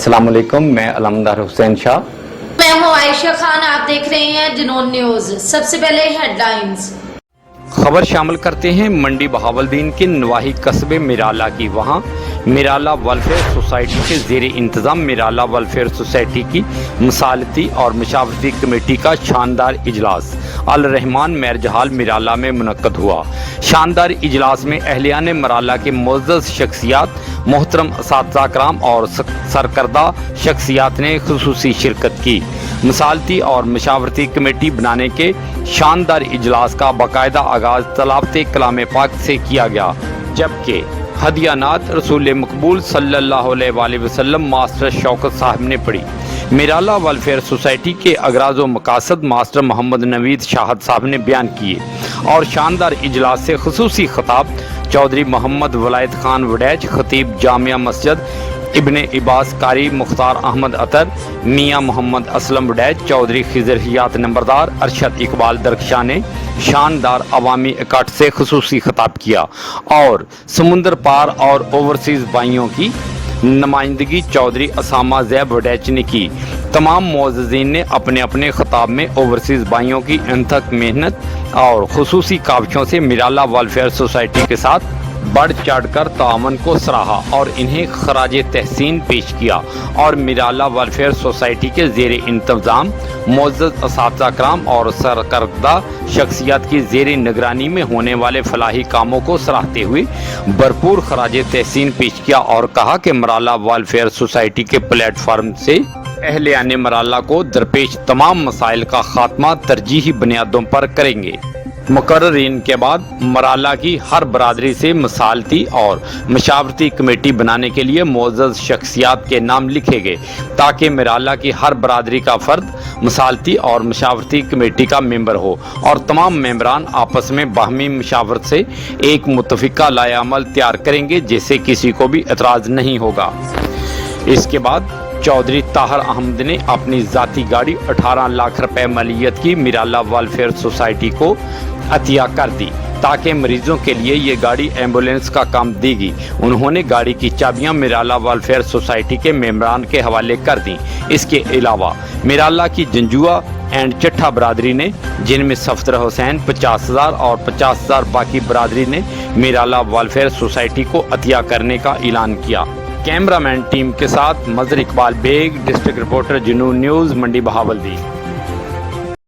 अस्सलाम वालेकुम, मैं अलमदार हुसैन शाह। मैं हूं आयशा खान। आप देख रहे हैं जुनून न्यूज। सबसे पहले हेडलाइंस। खबर शामिल करते हैं मंडी बहावलदीन के नवाही कस्बे मिराला की। वहां मिराला वेलफेयर सोसाइटी के ज़ेर इंतज़ाम मिराला वेलफेयर सोसाइटी की मसालती और मशावरती कमेटी का शानदार इजलास अल रहमान मैरजहाल मिराला में मुनक्कद हुआ। शानदार इजलास में अहलियान मिराला के मुअज़्ज़ज़ शख्सियात, मोहतरम असातिज़ा कराम और सरकर्दा शख्सियात ने खुसूसी शिरकत की। मसालती और मशावरती कमेटी बनाने के शानदार इजलास का बाकायदा आगाज़ तलावत कलाम पाक से किया गया, जबकि हदियानात रसूल मकबूल सल्लल्लाहु अलैहि वसल्लम मास्टर शौकत साहब ने पढ़ी। मिराला वेलफेयर सोसाइटी के अगराज़ व मकासद मास्टर मोहम्मद नवीद शाहद साहब ने बयान किए और शानदार इजलास से खुसूसी खिताब चौधरी मोहम्मद वलायत खान वडैच, खतीब जामिया मस्जिद इब्ने इबास कारी मुख्तार अहमद अतर, मियाँ मोहम्मद असलम वडैच, चौधरी खिजर हियात नंबरदार, अरशद इकबाल दरख्शां ने शानदार अवामी इकट्ठ से खुसूसी खिताब किया और समुंदर पार और ओवरसीज़ भाइयों की नुमाइंदगी चौधरी असामा ज़ैब वडैच ने की। तमाम मुअज़्ज़िज़ीन ने अपने अपने खिताब में ओवरसीज़ भाइयों की अनथक मेहनत और खुसूसी काविशों से मिराला वेलफेयर सोसाइटी के साथ बढ़ चढ़ कर तावन को सराहा और इन्हें खराज तहसीन पेश किया और मिराला वेलफेयर सोसाइटी के ज़ेर इंतज़ाम मुअज़्ज़ज़ असातिज़ा कराम और सरकर्दा शख्सियात की ज़ेर निगरानी में होने वाले फलाही कामों को सराहते हुए भरपूर खराज तहसीन पेश किया और कहा कि मिराला वेलफेयर सोसाइटी के प्लेटफार्म से अहलियान मिराला को दरपेश तमाम मसाइल का खात्मा तरजीही बुनियादों पर करेंगे। मुकर्ररीन के बाद मिराला की हर बरादरी से मसालती और मशावरती कमेटी बनाने के लिए मुअज़्ज़ज़ शख्सियात के नाम लिखे गए, ताकि मिराला की हर बरादरी का फ़र्द मसालती और मशावरती कमेटी का मेंबर हो और तमाम मेंबरान आपस में बाहमी मशावरत से एक मुतफ़िका लाएअमल तैयार करेंगे, जिससे किसी को भी एतराज़ नहीं होगा। इसके बाद चौधरी ताहर अहमद ने अपनी ज़ाती गाड़ी 18 लाख रुपए मलियत की मिराला वेलफेयर सोसाइटी को अतिया कर दी, ताकि मरीजों के लिए ये गाड़ी एम्बुलेंस का काम देगी। उन्होंने गाड़ी की चाबियां मिराला वेलफेयर सोसाइटी के मेंबरान के हवाले कर दी। इसके अलावा मिराला की जंजुआ एंड चट्ठा बरादरी ने, जिनमें सफदर हुसैन 50,000 और 50,000 बाकी बरादरी ने मिराला वेलफेयर सोसाइटी को अतिया करने का ऐलान किया। कैमरामैन टीम के साथ मजर इकबाल बेग, डिस्ट्रिक्ट रिपोर्टर जुनून न्यूज़, मंडी बहावलदीन।